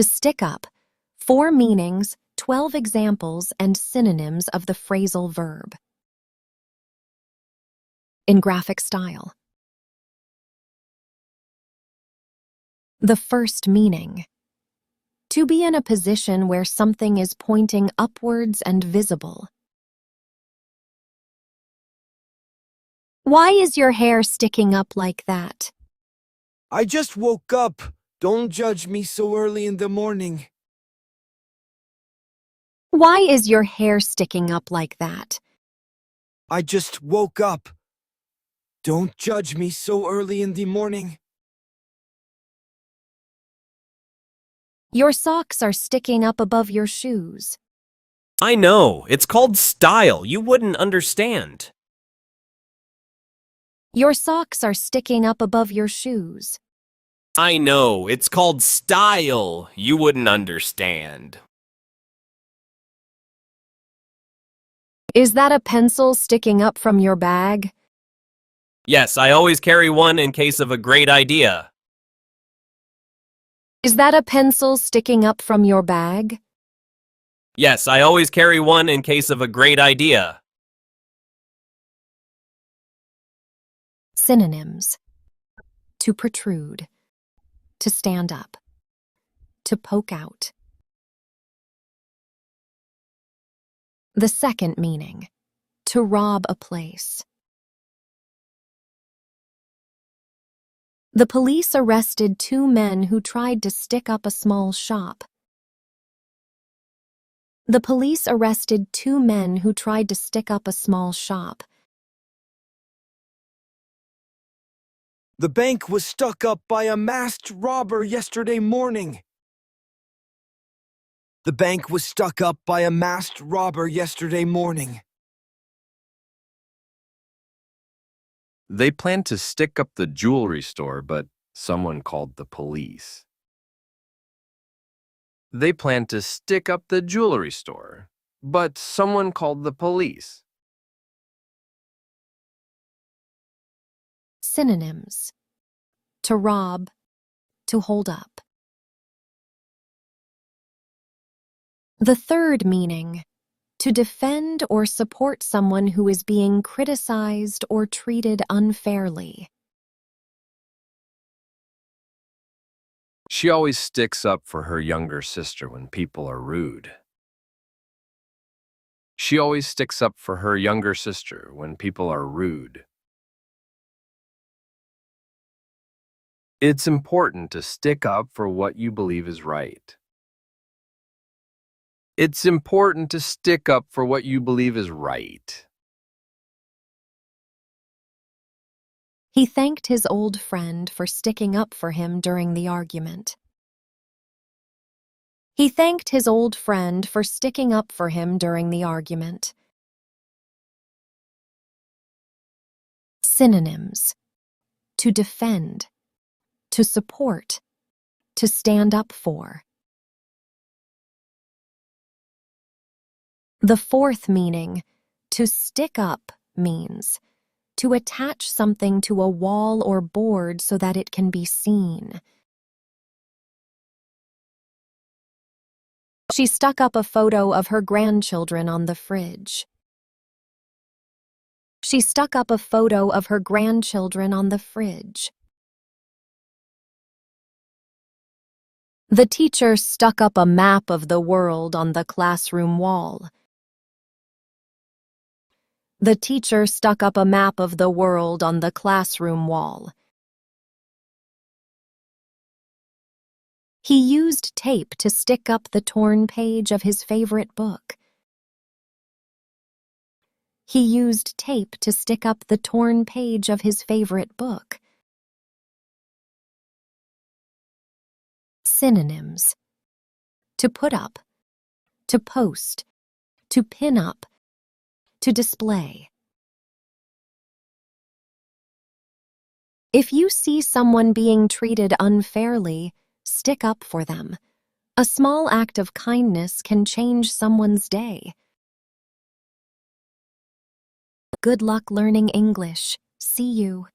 To stick up, 4 meanings, 12 examples, and synonyms of the phrasal verb. In graphic style. The first meaning. To be in a position where something is pointing upwards and visible. Why is your hair sticking up like that? I just woke up. Don't judge me so early in the morning. Why is your hair sticking up like that? I just woke up. Don't judge me so early in the morning. Your socks are sticking up above your shoes. I know, it's called style. You wouldn't understand. Your socks are sticking up above your shoes. I know, it's called style. You wouldn't understand. Is that a pencil sticking up from your bag? Yes, I always carry one in case of a great idea. Is that a pencil sticking up from your bag? Yes, I always carry one in case of a great idea. Synonyms. To protrude. To stand up. To poke out. The second meaning. To rob a place. The police arrested 2 men who tried to stick up a small shop. The police arrested 2 men who tried to stick up a small shop. The bank was stuck up by a masked robber yesterday morning. The bank was stuck up by a masked robber yesterday morning. They planned to stick up the jewelry store, but someone called the police. They planned to stick up the jewelry store, but someone called the police. Synonyms. To rob. To hold up. The third meaning. To defend or support someone who is being criticized or treated unfairly. She always sticks up for her younger sister when people are rude. She always sticks up for her younger sister when people are rude. It's important to stick up for what you believe is right. It's important to stick up for what you believe is right. He thanked his old friend for sticking up for him during the argument. He thanked his old friend for sticking up for him during the argument. Synonyms. To defend. To support. To stand up for. The fourth meaning, to stick up, means to attach something to a wall or board so that it can be seen. She stuck up a photo of her grandchildren on the fridge. She stuck up a photo of her grandchildren on the fridge. The teacher stuck up a map of the world on the classroom wall. The teacher stuck up a map of the world on the classroom wall. He used tape to stick up the torn page of his favorite book. He used tape to stick up the torn page of his favorite book. Synonyms. To put up. To post. To pin up. To display. If you see someone being treated unfairly, stick up for them. A small act of kindness can change someone's day. Good luck learning English. See you.